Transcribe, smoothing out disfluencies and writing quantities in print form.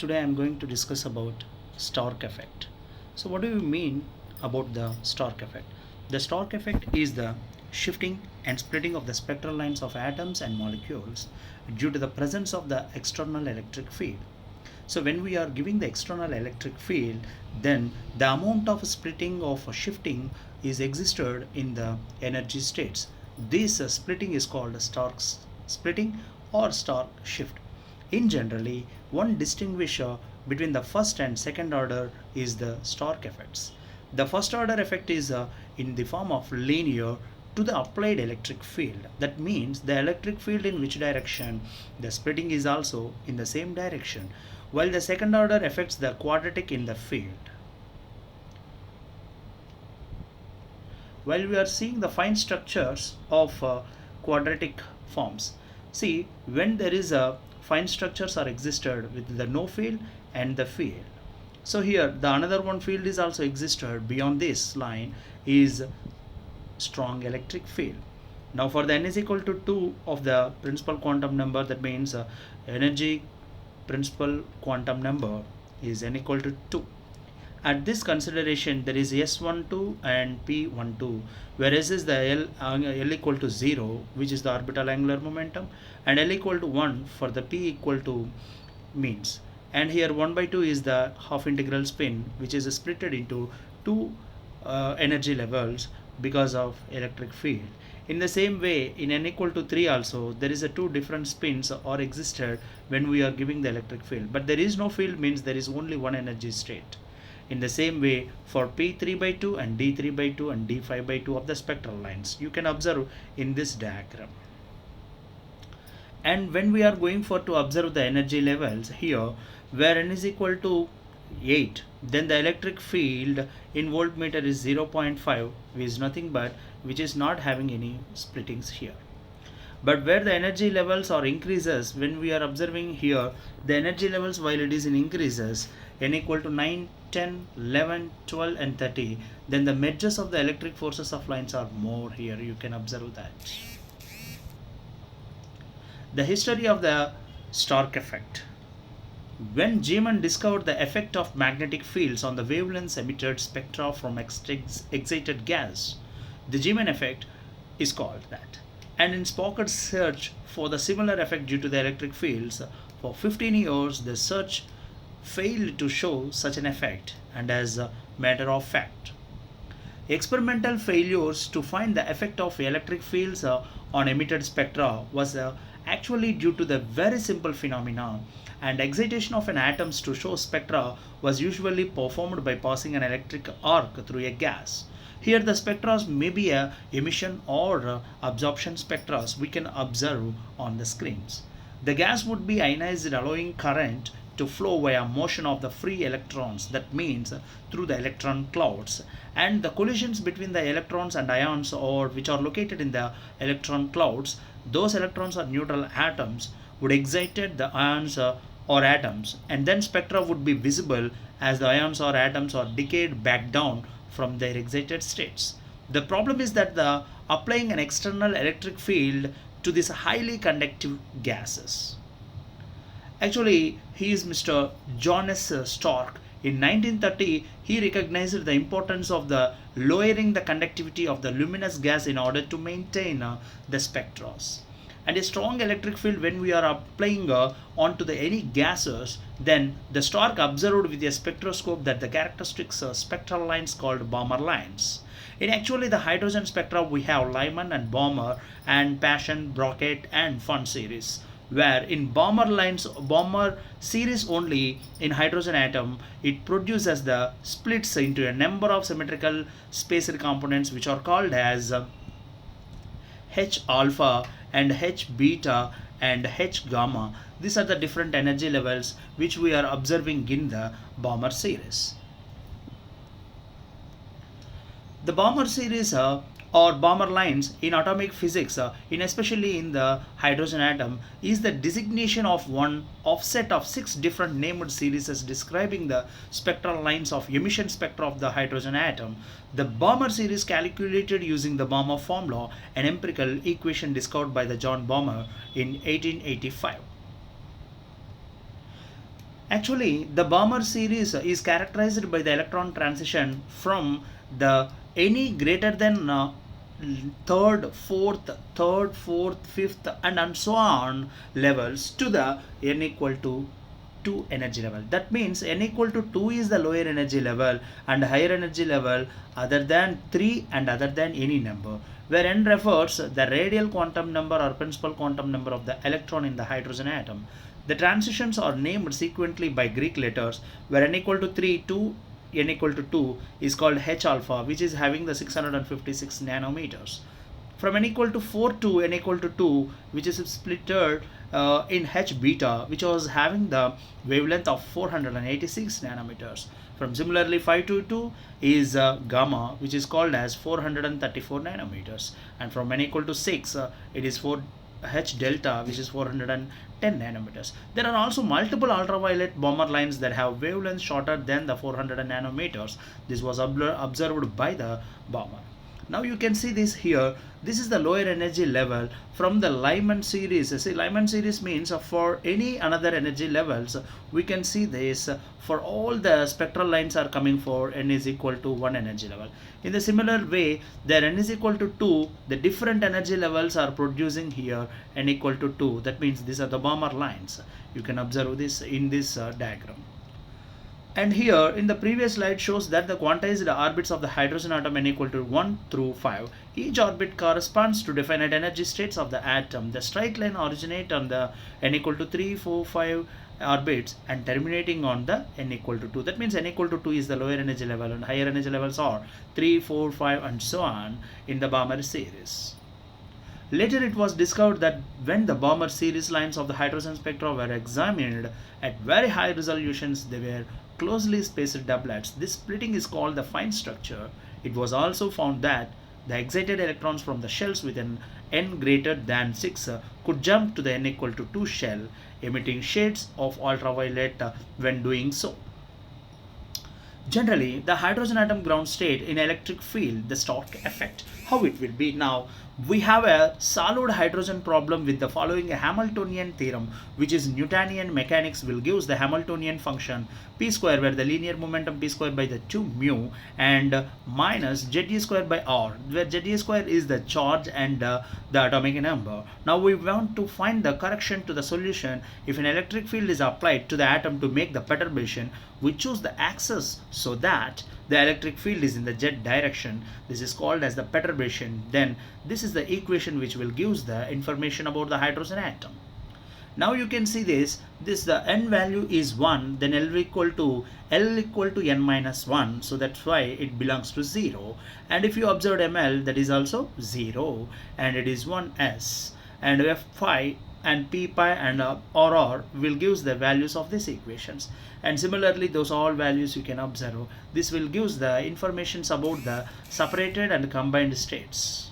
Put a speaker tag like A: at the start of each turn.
A: Today I am going to discuss about Stark effect. So what do you mean about the Stark effect? The Stark effect is the shifting and splitting of the spectral lines of atoms and molecules due to the presence of the external electric field. So when we are giving the external electric field, then the amount of splitting of shifting is existed in the energy states. This splitting is called Stark splitting or Stark shift. In generally, one distinguisher between the first and second order is the Stark effects. The first order effect is in the form of linear to the applied electric field. That means the electric field in which direction the splitting is also in the same direction, while the second order affects the quadratic in the field. While we are seeing the fine structures of quadratic forms, see when there is a fine structures are existed with the no field and the field. So here the another one field is also existed beyond this line is strong electric field. Now for the n is equal to 2 of the principal quantum number, that means energy principal quantum number is n equal to 2. At this consideration, there is S12 and P12, where S is the L equal to 0, which is the orbital angular momentum, and L equal to 1 for the P equal to means. And here 1 by 2 is the half integral spin, which is splitted into two energy levels because of electric field. In the same way, in n equal to 3 also, there is a two different spins or existed when we are giving the electric field. But there is no field means there is only one energy state. In the same way, for P3 by 2 and D3 by 2 and D5 by 2 of the spectral lines, you can observe in this diagram. And when we are going for to observe the energy levels here, where n is equal to 8, then the electric field in voltmeter is 0.5, which is nothing but which is not having any splittings here. But where the energy levels are increases, when we are observing here the energy levels while it is in increases, n equal to 9, 10, 11, 12 and 30, then the mergers of the electric forces of lines are more here. You can observe that. The history of the Stark effect. When Zeeman discovered the effect of magnetic fields on the wavelengths emitted spectra from excited gas, the Zeeman effect is called that. And in Spocker's search for the similar effect due to the electric fields, for 15 years the search failed to show such an effect, and as a matter of fact, experimental failures to find the effect of electric fields on emitted spectra was actually due to the very simple phenomena, and excitation of an atoms to show spectra was usually performed by passing an electric arc through a gas. Here the spectra may be a emission or absorption spectra we can observe on the screens. The gas would be ionized, allowing current to flow via motion of the free electrons, that means through the electron clouds, and the collisions between the electrons and ions or which are located in the electron clouds, those electrons or neutral atoms would excite the ions or atoms, and then spectra would be visible as the ions or atoms are decayed back down from their excited states. The problem is that the applying an external electric field to these highly conductive gases. Actually, he is Mr. Johannes Stark. In 1930, he recognized the importance of the lowering the conductivity of the luminous gas in order to maintain the spectra. And a strong electric field when we are applying onto the any gases, then the Stark observed with a spectroscope that the characteristic spectral lines called Balmer lines. In actually the hydrogen spectra we have Lyman and Balmer and Paschen, Brocket and Fun series, where in Balmer series only in hydrogen atom it produces the splits into a number of symmetrical spaced components which are called as H alpha and H beta and H gamma. These are the different energy levels which we are observing in the Balmer series. The Balmer series or Balmer lines in atomic physics, in especially in the hydrogen atom, is the designation of one offset of 6 different named series describing the spectral lines of emission spectra of the hydrogen atom. The Balmer series calculated using the Balmer formula, an empirical equation discovered by the John Balmer in 1885. Actually, the Balmer series is characterized by the electron transition from the any greater than third, fourth, fifth, and so on levels to the n equal to 2 energy level. That means n equal to 2 is the lower energy level and higher energy level other than 3 and other than any number, where n refers the radial quantum number or principal quantum number of the electron in the hydrogen atom. The transitions are named sequentially by Greek letters, where n equal to 3 to n equal to 2 is called H alpha, which is having the 656 nanometers. From n equal to 4 to n equal to 2, which is splitted in H beta, which was having the wavelength of 486 nanometers. From similarly 5 to 2 is gamma, which is called as 434 nanometers. And from n equal to 6, it is 4 H delta, which is 410 nanometers. There are also multiple ultraviolet Balmer lines that have wavelengths shorter than the 400 nanometers. This was observed by the Balmer. Now you can see this here. This is the lower energy level from the Lyman series. See, Lyman series means for any another energy levels, we can see this for all the spectral lines are coming for n is equal to 1 energy level. In the similar way, there n is equal to 2, the different energy levels are producing here n equal to 2. That means these are the Balmer lines. You can observe this in this diagram. And here in the previous slide shows that the quantized orbits of the hydrogen atom n equal to 1 through 5. Each orbit corresponds to definite energy states of the atom. The straight line originates on the n equal to 3, 4, 5 orbits and terminating on the n equal to 2. That means n equal to 2 is the lower energy level and higher energy levels are 3, 4, 5 and so on in the Balmer series. Later it was discovered that when the Balmer series lines of the hydrogen spectra were examined at very high resolutions, they were closely spaced doublets. This splitting is called the fine structure. It was also found that the excited electrons from the shells with an n greater than 6 could jump to the n equal to 2 shell, emitting shades of ultraviolet when doing so. Generally, the hydrogen atom ground state in electric field, the Stark effect, how it will be now. We have a solid hydrogen problem with the following Hamiltonian theorem, which is Newtonian mechanics will gives the Hamiltonian function p square, where the linear momentum p square by the 2 mu and minus Ze square by r, where Ze square is the charge and the atomic number. Now we want to find the correction to the solution. If an electric field is applied to the atom to make the perturbation, we choose the axis so that the electric field is in the z direction. This is called as the perturbation. Then this is the equation which will give the information about the hydrogen atom. Now you can see this the n value is 1, then L equal to n minus 1, so that's why it belongs to 0. And if you observe ml, that is also 0 and it is 1s, and f phi and p pi and r will give the values of these equations. And similarly those all values you can observe. This will give the informations about the separated and combined states.